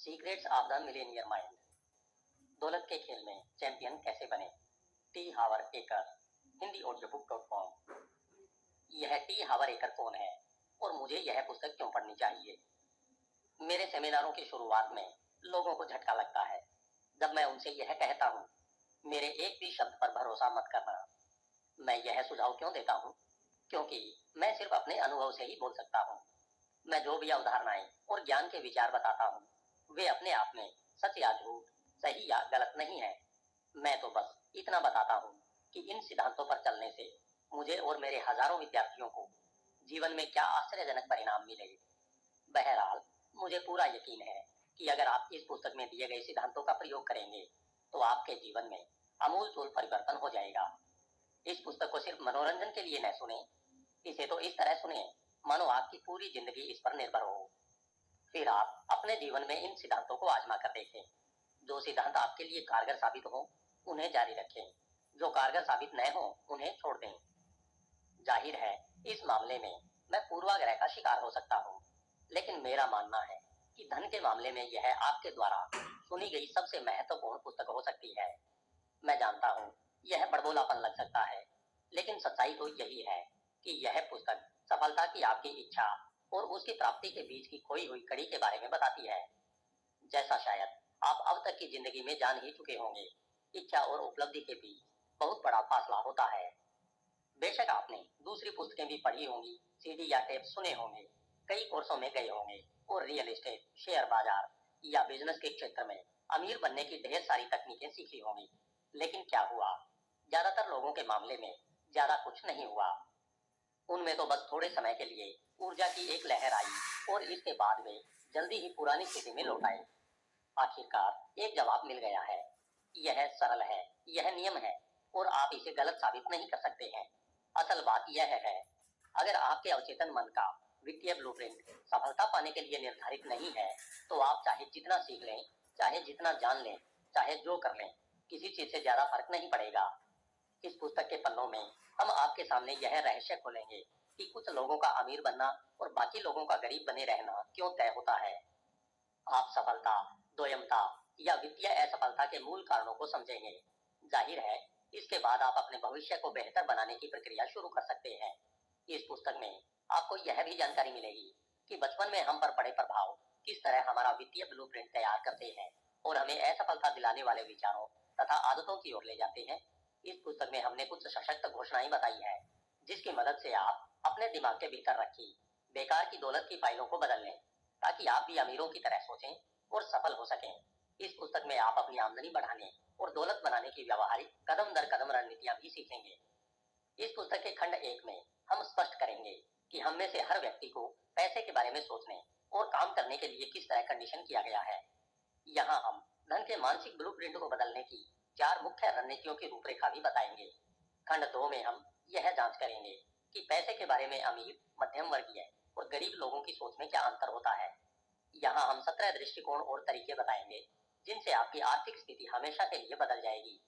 Secrets of the Millionaire mind. दौलत के खेल में चैंपियन कैसे बने। टी हावर एकर, हिंदी ऑडियोबुक.com। यह टी हावर एकर कौन है और मुझे यह पुस्तक क्यों पढ़नी चाहिए। मेरे सेमिनारों की शुरुआत में लोगों को झटका लगता है जब मैं उनसे यह कहता हूँ, मेरे एक भी शब्द पर भरोसा मत करना। मैं यह सुझाव क्यों देता हूँ? क्योंकि मैं सिर्फ अपने अनुभव से ही बोल सकता हूँ। मैं जो भी अवधारणाएं और ज्ञान के विचार बताता हूँ वे अपने आप में सच या झूठ, सही या गलत नहीं है। मैं तो बस इतना बताता हूँ कि इन सिद्धांतों पर चलने से मुझे और मेरे हजारों विद्यार्थियों को जीवन में क्या आश्चर्यजनक परिणाम मिले। बहरहाल, मुझे पूरा यकीन है कि अगर आप इस पुस्तक में दिए गए सिद्धांतों का प्रयोग करेंगे तो आपके जीवन में आमूल-चूल परिवर्तन हो जाएगा। इस पुस्तक को सिर्फ मनोरंजन के लिए न सुने, इसे तो इस तरह सुने मानो आपकी पूरी जिंदगी इस पर निर्भर हो। फिर आप अपने जीवन में इन सिद्धांतों को आजमा कर देखें। जो सिद्धांत आपके लिए कारगर साबित हो उन्हें जारी रखें, जो कारगर साबित न हो उन्हें छोड़ दें। जाहिर है, इस मामले में मैं पूर्वाग्रह का शिकार हो सकता हूँ, लेकिन मेरा मानना है कि धन के मामले में यह आपके द्वारा सुनी गई सबसे महत्वपूर्ण पुस्तक हो सकती है। मैं जानता हूँ यह बड़बोलापन लग सकता है, लेकिन सच्चाई तो यही है कि यह पुस्तक सफलता की आपकी इच्छा और उसकी प्राप्ति के बीच की खोई हुई कड़ी के बारे में बताती है। जैसा शायद आप अब तक की जिंदगी में जान ही चुके होंगे, इच्छा और उपलब्धि के बीच बहुत बड़ा फासला होता है। बेशक आपने दूसरी पुस्तकें भी पढ़ी होंगी, सीडी या टेप सुने होंगे, कई कोर्सों में गए होंगे और रियल एस्टेट, शेयर बाजार या बिजनेस के क्षेत्र में अमीर बनने की ढेर सारी तकनीकें सीखी होंगी। लेकिन क्या हुआ? ज्यादातर लोगों के मामले में ज्यादा कुछ नहीं हुआ। उनमें तो बस थोड़े समय के लिए ऊर्जा की एक लहर आई और इसके बाद वे जल्दी ही पुरानी स्थिति में लौट आए। आखिरकार एक जवाब मिल गया है। यह सरल है, यह नियम है और आप इसे गलत साबित नहीं कर सकते हैं। असल बात यह है, अगर आपके अवचेतन मन का वित्तीय ब्लूप्रिंट सफलता पाने के लिए निर्धारित नहीं है तो आप चाहे जितना सीख लें, चाहे जितना जान लें, चाहे जो कर लें, किसी चीज से ज्यादा फर्क नहीं पड़ेगा। इस पुस्तक के पन्नों में हम आपके सामने यह रहस्य खोलेंगे कि कुछ लोगों का अमीर बनना और बाकी लोगों का गरीब बने रहना क्यों तय होता है। आप सफलता, दोयमता या वित्तीय असफलता के मूल कारणों को समझेंगे। जाहिर है, इसके बाद आप अपने भविष्य को बेहतर बनाने की प्रक्रिया शुरू कर सकते हैं। इस पुस्तक में आपको यह भी जानकारी मिलेगी कि बचपन में हम पर पड़े प्रभाव किस तरह हमारा वित्तीय ब्लूप्रिंट तैयार करते हैं और हमें असफलता दिलाने वाले विचारों तथा आदतों की ओर ले जाते हैं। इस पुस्तक में हमने कुछ सशक्त घोषणाएं बताई है जिसकी मदद से आप अपने दिमाग के भीतर रखी बेकार की दौलत की फाइलों को बदल लें, ताकि आप भी अमीरों की तरह सोचें और सफल हो सकें। इस पुस्तक में आप अपनी आमदनी बढ़ाने और दौलत बनाने की व्यावहारिक कदम दर कदम रणनीतियां भी सीखेंगे। इस पुस्तक के खंड 1 में हम स्पष्ट करेंगे कि हम में से हर व्यक्ति को पैसे के बारे में सोचने और काम करने के लिए किस तरह कंडीशन किया गया है। यहाँ हम धन के मानसिक ब्लूप्रिंट को बदलने की 4 मुख्य रणनीतियों की रूपरेखा भी बताएंगे। खंड 2 में हम यह जांच करेंगे कि पैसे के बारे में अमीर, मध्यम वर्गीय और गरीब लोगों की सोच में क्या अंतर होता है। यहाँ हम 17 दृष्टिकोण और तरीके बताएंगे जिनसे आपकी आर्थिक स्थिति हमेशा के लिए बदल जाएगी।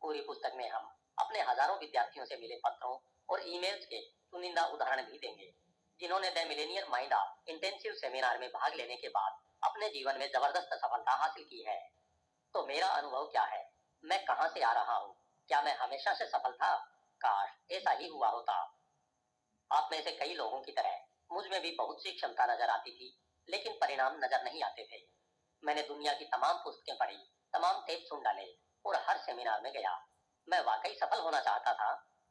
पूरी पुस्तक में हम अपने हजारों विद्यार्थियों से मिले पत्रों और ईमेल्स के चुनिंदा उदाहरण भी देंगे जिन्होंने the Millionaire mind of intensive seminar में भाग लेने के बाद अपने जीवन में जबरदस्त सफलता हासिल की है। तो मेरा अनुभव क्या है? मैं कहां से आ रहा हूं? क्या मैं हमेशा से सफल था? काश ऐसा ही हुआ होता। आप में से कई लोगों की तरह मुझ में भी बहुत सी क्षमता नजर आती थी, लेकिन परिणाम नजर नहीं आते थे। मैंने दुनिया की तमाम पुस्तकें पढ़ी, तमाम टेप सुन डाले और हर सेमिनार में गया। मैं वाकई सफल होना चाहता था।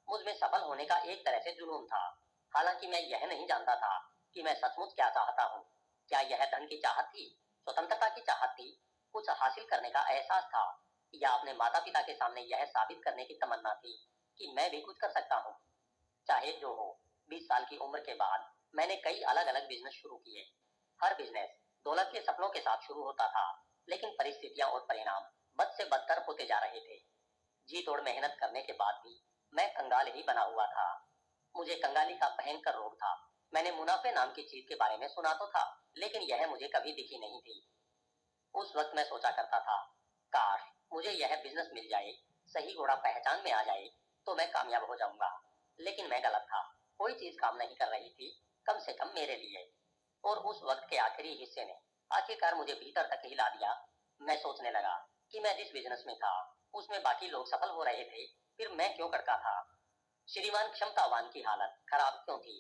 मुझ में सफल होने का एक तरह से जुनून था। हालांकि मैं यह नहीं जानता था कि मैं सचमुच क्या चाहता हूँ। क्या यह धन की चाहत थी, स्वतंत्रता की चाहत थी, कुछ हासिल करने का एहसास था, या अपने माता पिता के सामने यह साबित करने की तमन्ना थी कि मैं भी कुछ कर सकता हूँ। चाहे जो हो, 20 साल की उम्र के बाद मैंने कई अलग अलग बिजनेस शुरू किए। हर बिजनेस दौलत के सपनों के साथ शुरू होता था, लेकिन परिस्थितियां और परिणाम बद से बदतर होते जा रहे थे। जी तोड़ मेहनत करने के बाद भी मैं कंगाल ही बना हुआ था। मुझे कंगाली का भयंकर रोग था। मैंने मुनाफे नाम की चीज के बारे में सुना तो था, लेकिन यह मुझे कभी दिखी नहीं थी। उस वक्त मैं सोचा करता था, काश मुझे यह बिजनेस मिल जाए, सही घोड़ा पहचान में आ जाए तो मैं कामयाब हो जाऊंगा। लेकिन मैं गलत था। कोई चीज काम नहीं कर रही थी, कम से कम मेरे लिए। और उस वक्त के आखिरी हिस्से ने आखिरकार मुझे भीतर तक हिला दिया। मैं सोचने लगा कि मैं जिस बिजनेस में था उसमें बाकी लोग सफल हो रहे थे, फिर मैं क्यों कड़का था। श्रीमान क्षमतावान की हालत खराब क्यों थी।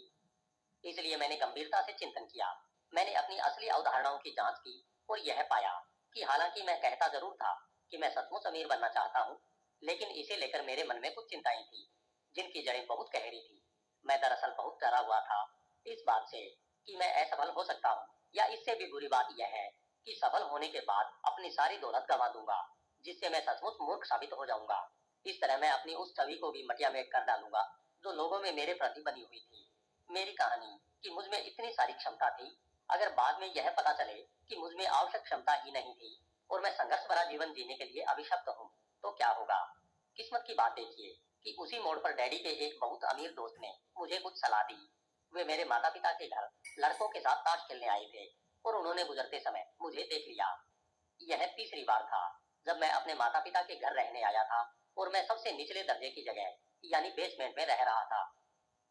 इसलिए मैंने गंभीरता से चिंतन किया। मैंने अपनी असली अवधारणाओं की जांच की और यह पाया कि हालांकि मैं कहता जरूर था कि मैं सचमुच अमीर बनना चाहता हूँ, लेकिन इसे लेकर मेरे मन में कुछ चिंताएं थी जिनकी जड़ें बहुत गहरी थी। मैं दरअसल बहुत डरा हुआ था इस बात से कि मैं असफल हो सकता हूँ, या इससे भी बुरी बात यह है कि सफल होने के बाद अपनी सारी दौलत गंवा दूंगा, जिससे मैं सचमुच मूर्ख साबित हो जाऊंगा। इस तरह मैं अपनी उस छवि को भी मटिया में कर डालूंगा जो लोगों में मेरे प्रति बनी हुई थी। मेरी कहानी कि मुझ में इतनी सारी क्षमता थी, अगर बाद में यह पता चले कि मुझ में आवश्यक क्षमता ही नहीं थी और मैं संघर्ष भरा जीवन जीने के लिए अभिशप्त हूँ, तो क्या होगा। किस्मत की बात देखिए कि उसी मोड़ पर डैडी के एक बहुत अमीर दोस्त ने मुझे कुछ सलाह दी। वे मेरे माता पिता के घर लड़कों के साथ ताश खेलने आए थे और उन्होंने गुजरते समय मुझे देख लिया। यह तीसरी बार था जब मैं अपने माता पिता के घर रहने आया था और मैं सबसे निचले दर्जे की जगह यानी बेसमेंट में रह रहा था।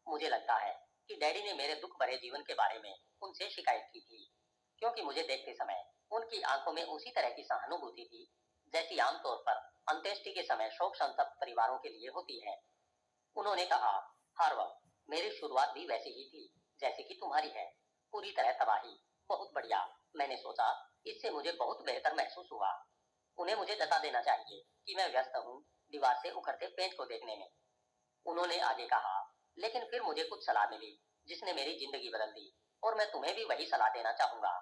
मुझे लगता है कि डैडी ने मेरे दुख भरे जीवन के बारे में उनसे शिकायत की थी, क्योंकि मुझे देखते समय उनकी आंखों में उसी तरह की सहानुभूति थी जैसी आमतौर पर अंत्येष्टि के समय शोक संतप्त परिवारों के लिए होती है। उन्होंने कहा, हार्वर्ड, मेरी शुरुआत भी वैसी ही थी जैसे कि तुम्हारी है, पूरी तरह तबाही। बहुत बढ़िया, मैंने सोचा। इससे मुझे बहुत बेहतर महसूस हुआ। उन्हें मुझे जता देना चाहिए कि मैं व्यस्त हूँ दीवार से उखड़ते पेंट को देखने में। उन्होंने आगे कहा, लेकिन फिर मुझे कुछ सलाह मिली जिसने मेरी जिंदगी बदल दी और मैं तुम्हें भी वही सलाह देना चाहूंगा।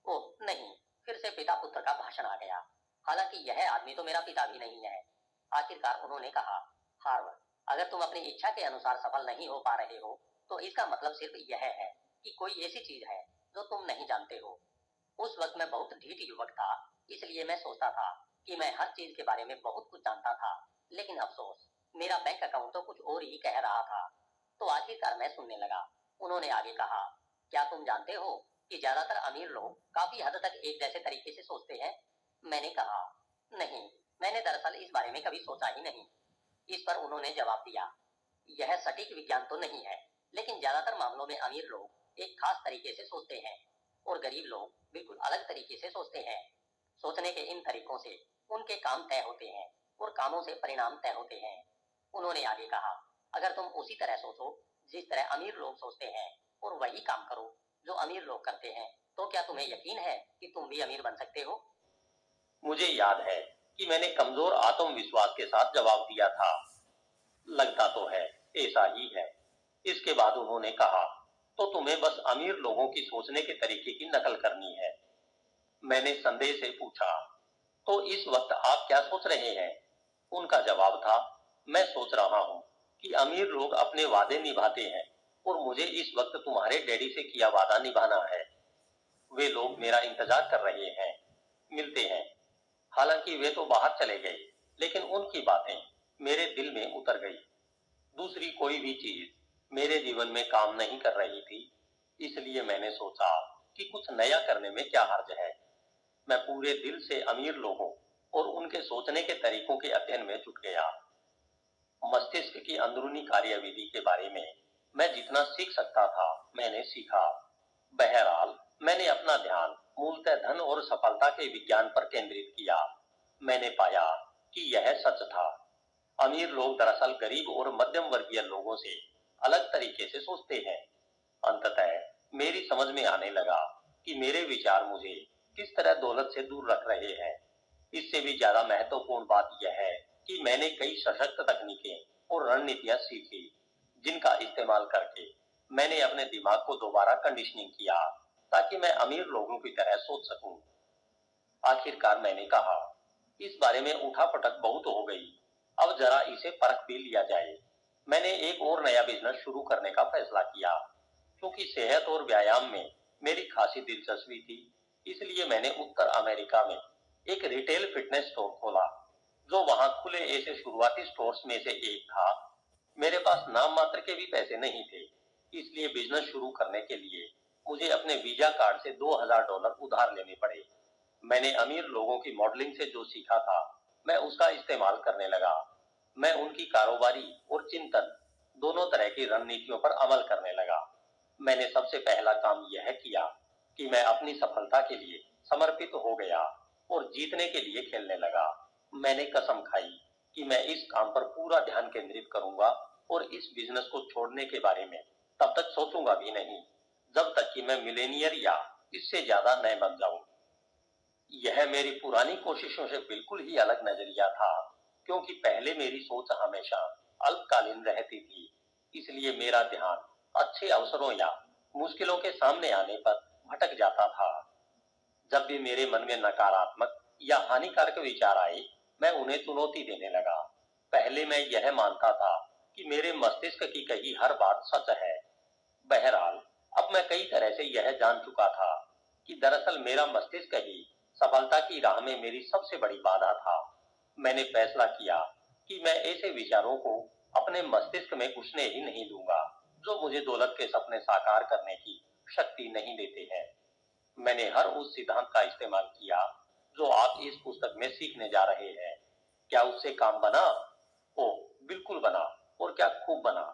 ओह नहीं, फिर से पिता पुत्र का भाषण आ गया। हालांकि यह आदमी तो मेरा पिता भी नहीं है। आखिरकार उन्होंने कहा, हार्वर्ड, अगर तुम अपनी इच्छा के अनुसार सफल नहीं हो पा रहे हो तो इसका मतलब सिर्फ यह है कि कोई ऐसी चीज है जो तुम नहीं जानते हो। उस वक्त मैं बहुत ढीठ युवक था, इसलिए मैं सोचता था कि मैं हर चीज के बारे में बहुत कुछ जानता था, लेकिन अफसोस मेरा बैंक अकाउंट तो कुछ और ही कह रहा था। तो आखिरकार मैं सुनने लगा। उन्होंने आगे कहा, क्या तुम जानते हो कि ज्यादातर अमीर लोग काफी हद तक एक जैसे तरीके से सोचते हैं। मैंने कहा, नहीं, मैंने दरअसल इस बारे में कभी सोचा ही नहीं। इस पर उन्होंने जवाब दिया, यह सटीक विज्ञान तो नहीं है, लेकिन ज्यादातर मामलों में अमीर लोग एक खास तरीके से सोचते हैं और गरीब लोग बिल्कुल अलग तरीके से सोचते हैं। सोचने के इन तरीकों से उनके काम तय होते हैं और कामों से परिणाम तय होते हैं। उन्होंने आगे कहा, अगर तुम उसी तरह सोचो जिस तरह अमीर लोग सोचते हैं और वही काम करो जो अमीर लोग करते हैं, तो क्या तुम्हें यकीन है कि तुम भी अमीर बन सकते हो। मुझे याद है कि मैंने कमजोर आत्मविश्वास के साथ जवाब दिया था, लगता तो है ऐसा ही है। इसके बाद उन्होंने कहा, तो तुम्हें बस अमीर लोगों की सोचने के तरीके की नकल करनी है। मैंने संदेह से पूछा, तो इस वक्त आप क्या सोच रहे हैं। उनका जवाब था, मैं सोच रहा हूँ कि अमीर लोग अपने वादे निभाते हैं और मुझे इस वक्त तुम्हारे डैडी से किया वादा निभाना है। वे लोग मेरा इंतजार कर रहे हैं, मिलते हैं। हालांकि वे तो बाहर चले गए, लेकिन उनकी बातें मेरे दिल में उतर गई। दूसरी कोई भी चीज मेरे जीवन में काम नहीं कर रही थी, इसलिए मैंने सोचा कि कुछ नया करने में क्या हर्ज है। मैं पूरे दिल से अमीर लोगों और उनके सोचने के तरीकों के अध्ययन में जुट गया। मस्तिष्क की अंदरूनी कार्यविधि के बारे में मैं जितना सीख सकता था मैंने सीखा। बहरहाल मैंने अपना ध्यान मूलतः धन और सफलता के विज्ञान पर केंद्रित किया। मैंने पाया कि यह सच था। अमीर लोग दरअसल गरीब और मध्यम वर्गीय लोगों से अलग तरीके से सोचते हैं। अंततः मेरी समझ में आने लगा कि मेरे विचार मुझे किस तरह दौलत से दूर रख रहे हैं। इससे भी ज्यादा महत्वपूर्ण बात यह है कि मैंने कई सशक्त तकनीकें और रणनीतियां सीखी, जिनका इस्तेमाल करके मैंने अपने दिमाग को दोबारा कंडीशनिंग किया ताकि मैं अमीर लोगों की तरह सोच सकूं। आखिरकार मैंने कहा, इस बारे में उठापटक बहुत हो गई, अब जरा इसे परख भी लिया जाए। मैंने एक और नया बिजनेस शुरू करने का फैसला किया। क्योंकि सेहत और व्यायाम में मेरी खासी दिलचस्पी थी, इसलिए मैंने उत्तर अमेरिका में एक रिटेल फिटनेस स्टोर खोला, जो वहां खुले ऐसे शुरुआती स्टोर्स में से एक था। मेरे पास नाम मात्र के भी पैसे नहीं थे, इसलिए बिजनेस शुरू करने के लिए मुझे अपने वीजा कार्ड से $2000 उधार लेने पड़े। मैंने अमीर लोगों की मॉडलिंग से जो सीखा था, मैं उसका इस्तेमाल करने लगा। मैं उनकी कारोबारी और चिंतन दोनों तरह की रणनीतियों पर अमल करने लगा। मैंने सबसे पहला काम यह किया कि मैं अपनी सफलता के लिए समर्पित हो गया और जीतने के लिए खेलने लगा। मैंने कसम खाई कि मैं इस काम पर पूरा ध्यान केंद्रित करूंगा और इस बिजनेस को छोड़ने के बारे में तब तक सोचूंगा भी नहीं जब तक कि मैं मिलेनियर या इससे ज्यादा न बन जाऊं। यह मेरी पुरानी कोशिशों से बिल्कुल ही अलग नजरिया था, क्योंकि पहले मेरी सोच हमेशा अल्पकालीन रहती थी, इसलिए मेरा ध्यान अच्छे अवसरों या मुश्किलों के सामने आने पर भटक जाता था। जब भी मेरे मन में नकारात्मक या हानिकारक विचार आए, मैं उन्हें चुनौती देने लगा। पहले मैं यह मानता था कि मेरे मस्तिष्क की कही हर बात सच है। बहरहाल, अब मैं कई तरह से यह जान चुका था कि दरअसल मेरा मस्तिष्क ही सफलता की राह में मेरी सबसे बड़ी बाधा था। मैंने फैसला किया कि मैं ऐसे विचारों को अपने मस्तिष्क में घुसने ही नहीं दूंगा जो मुझे दौलत के सपने साकार करने की शक्ति नहीं देते हैं। मैंने हर उस सिद्धांत का इस्तेमाल किया जो आप इस पुस्तक में सीखने जा रहे हैं। क्या उससे काम बना? ओ, बिल्कुल बना, और क्या खूब बना।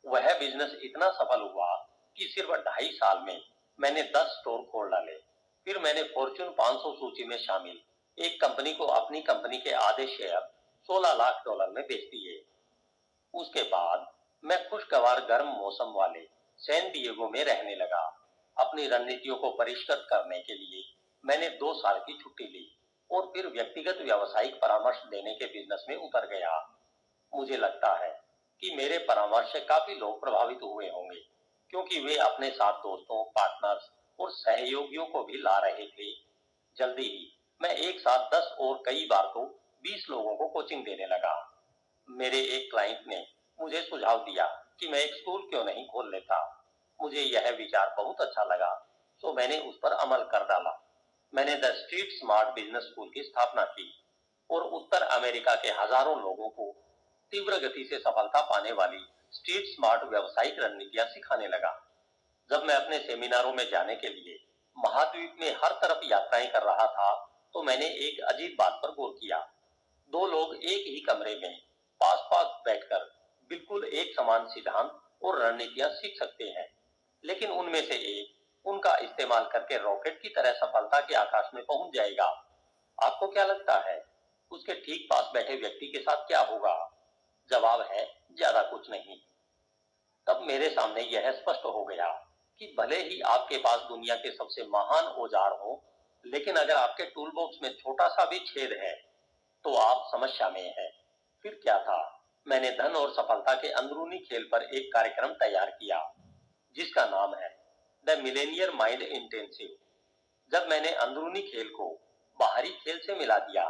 वह बिजनेस इतना सफल हुआ कि सिर्फ 2.5 साल में मैंने 10 स्टोर खोल डाले। फिर मैंने फॉर्च्यून 500 सूची में शामिल एक कंपनी को अपनी कंपनी के आधे शेयर $16 लाख में बेच दिए। उसके बाद मैं खुशगवार गर्म मौसम वाले सैन डिएगो में रहने लगा। अपनी रणनीतियों को परिष्कृत करने के लिए मैंने 2 साल की छुट्टी ली और फिर व्यक्तिगत व्यावसायिक परामर्श देने के बिजनेस में उतर गया। मुझे लगता है कि मेरे परामर्श से काफी लोग प्रभावित हुए होंगे, क्योंकि वे अपने साथ दोस्तों, पार्टनर्स और सहयोगियों को भी ला रहे थे। जल्दी ही मैं एक साथ 10 और कई बार तो 20 लोगों को कोचिंग देने लगा। मेरे एक क्लाइंट ने मुझे सुझाव दिया कि मैं एक स्कूल क्यों नहीं खोल लेता। मुझे यह विचार बहुत अच्छा लगा, तो मैंने उस पर अमल कर डाला। मैंने the street smart business school की स्थापना की और उत्तर अमेरिका के हजारों लोगों को तीव्र गति से सफलता पाने वाली स्ट्रीट स्मार्ट व्यावसायिक रणनीतियां सिखाने लगा। जब मैं अपने सेमिनारों में जाने के लिए महाद्वीप में हर तरफ यात्राएं कर रहा था, तो मैंने एक अजीब बात पर गौर किया। 2 लोग एक ही कमरे में पास पास बैठकर बिल्कुल एक समान सिद्धांत और रणनीतियां सीख सकते हैं, लेकिन उनमें से एक उनका इस्तेमाल करके रॉकेट की तरह सफलता के आकाश में पहुंच जाएगा। आपको क्या लगता है उसके ठीक पास बैठे व्यक्ति के साथ क्या होगा? जवाब है, ज्यादा कुछ नहीं। तब मेरे सामने यह स्पष्ट हो गया कि भले ही आपके पास दुनिया के सबसे महान औजार हो, लेकिन अगर आपके टूल बॉक्स में छोटा सा भी छेद है तो आप समस्या में हैं। फिर क्या था? मैंने धन और सफलता के अंदरूनी खेल पर एक कार्यक्रम तैयार किया जिसका नाम है द मिलेनियर माइंड इंटेंसिव। जब मैंने अंदरूनी खेल को बाहरी खेल से मिला दिया,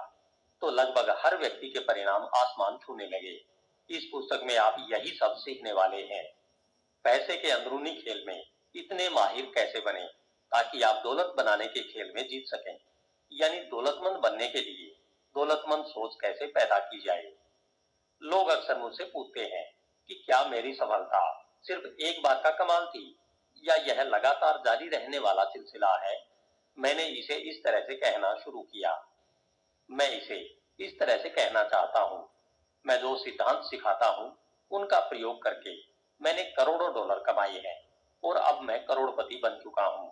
तो लगभग हर व्यक्ति के परिणाम आसमान छूने लगे। इस पुस्तक में आप यही सब सीखने वाले हैं। पैसे के अंदरूनी खेल में इतने माहिर कैसे बने ताकि आप दौलत बनाने के खेल में जीत सकें, यानी दौलतमंद बनने के लिए दौलतमंद सोच कैसे पैदा की जाए। लोग अक्सर मुझसे पूछते हैं कि क्या मेरी सफलता सिर्फ एक बार का कमाल थी या यह लगातार जारी रहने वाला सिलसिला है। मैंने इसे इस तरह से कहना शुरू किया। मैं इसे इस तरह से कहना चाहता हूं, मैं जो सिद्धांत सिखाता हूं उनका प्रयोग करके मैंने करोड़ों डॉलर कमाए हैं और अब मैं करोड़पति बन चुका हूं।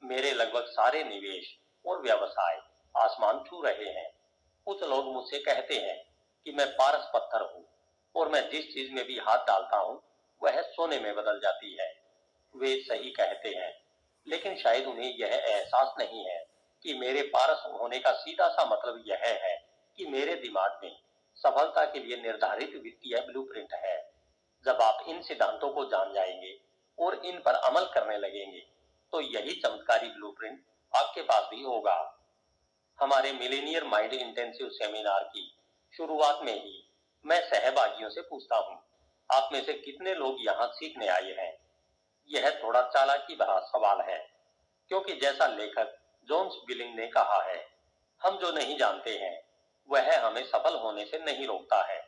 मेरे लगभग सारे निवेश और व्यवसाय आसमान छू रहे हैं। कुछ लोग मुझसे कहते हैं कि मैं पारस पत्थर हूं और मैं जिस चीज में भी हाथ डालता हूं वह सोने में बदल जाती है। वे सही कहते हैं, लेकिन शायद उन्हें यह एहसास नहीं है कि मेरे पारस होने का सीधा सा मतलब यह है कि मेरे दिमाग में सफलता के लिए निर्धारित वित्तीय ब्लूप्रिंट है। जब आप इन सिद्धांतों को जान जाएंगे और इन पर अमल करने लगेंगे, तो यही चमत्कारी ब्लूप्रिंट आपके पास भी होगा। हमारे मिलेनियर माइंड इंटेंसिव सेमिनार की शुरुआत में ही मैं सहभागियों से पूछता हूं, आप में से कितने लोग यहां सीखने आए हैं? यह थोड़ा चालाकी भरा सवाल है, क्योंकि जैसा लेखक जोन्स बिलिंग ने कहा है, हम जो नहीं जानते हैं वह हमें सफल होने से नहीं रोकता है।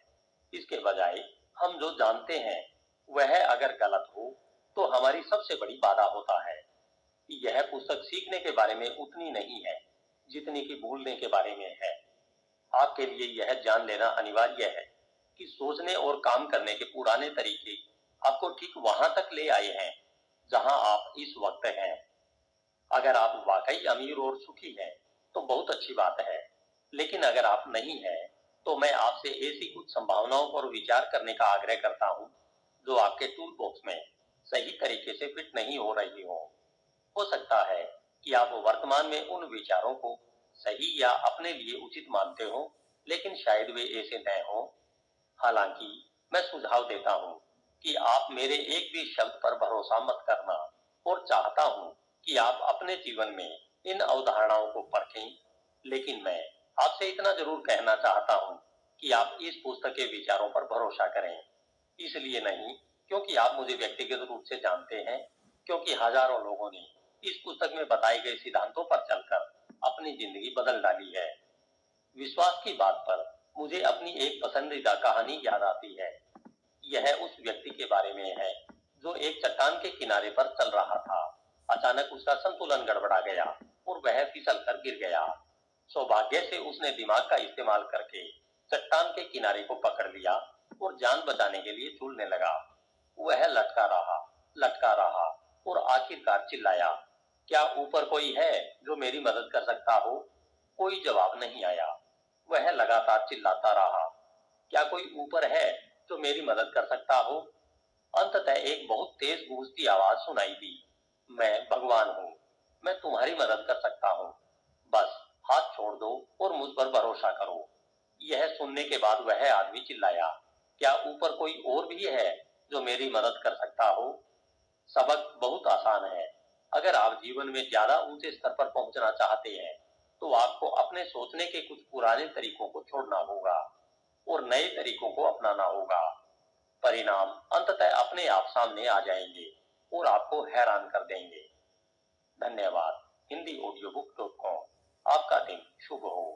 इसके बजाय हम जो जानते हैं वह अगर गलत हो तो हमारी सबसे बड़ी बाधा होता है। यह पुस्तक सीखने के बारे में उतनी नहीं है जितनी कि भूलने के बारे में है। आपके लिए यह जान लेना अनिवार्य है कि सोचने और काम करने के पुराने तरीके आपको ठीक वहां तक ले आए हैं जहां आप इस वक्त हैं। अगर आप वाकई अमीर और सुखी हैं, तो बहुत अच्छी बात है। लेकिन अगर आप नहीं हैं, तो मैं आपसे ऐसी कुछ संभावनाओं पर विचार करने का आग्रह करता हूं, जो आपके टूल बॉक्स में सही तरीके से फिट नहीं हो रही हो सकता है कि आप वर्तमान में उन विचारों को सही या अपने लिए उचित मानते हो, लेकिन शायद वे ऐसे न हो। हालांकि मैं सुझाव देता हूं कि आप मेरे एक भी शब्द पर भरोसा मत करना, और चाहता हूं कि आप अपने जीवन में इन अवधारणाओं को परखें। लेकिन मैं आपसे इतना जरूर कहना चाहता हूं कि आप इस पुस्तक के विचारों पर भरोसा करें। इसलिए नहीं क्योंकि आप मुझे व्यक्तिगत रूप से जानते हैं, क्योंकि हजारों लोगों ने इस पुस्तक में बताए गए सिद्धांतों पर चलकर अपनी जिंदगी बदल डाली है। विश्वास की बात पर मुझे अपनी एक पसंदीदा कहानी याद आती है। यह उस व्यक्ति के बारे में है जो एक चट्टान के किनारे पर चल रहा था। अचानक उसका संतुलन गड़बड़ा गया और वह फिसल कर गिर गया। सौभाग्य से उसने दिमाग का इस्तेमाल करके चट्टान के किनारे को पकड़ लिया और जान बचाने के लिए झूलने लगा। वह लटका रहा और आखिरकार चिल्लाया, क्या ऊपर कोई है जो मेरी मदद कर सकता हो? कोई जवाब नहीं आया। वह लगातार चिल्लाता रहा, क्या कोई ऊपर है जो मेरी मदद कर सकता हो? अंततः एक बहुत तेज गूंजती आवाज सुनाई दी, मैं भगवान हूँ, मैं तुम्हारी मदद कर सकता हूँ, बस हाथ छोड़ दो और मुझ पर भरोसा करो। यह सुनने के बाद वह आदमी चिल्लाया, क्या ऊपर कोई और भी है जो मेरी मदद कर सकता हो? सबक बहुत आसान है। अगर आप जीवन में ज्यादा ऊंचे स्तर पर पहुंचना चाहते हैं, तो आपको अपने सोचने के कुछ पुराने तरीकों को छोड़ना होगा और नए तरीकों को अपनाना होगा। परिणाम अंततः अपने आप सामने आ जाएंगे और आपको हैरान कर देंगे। धन्यवाद। Hindi audio book .com। आपका दिन शुभ हो।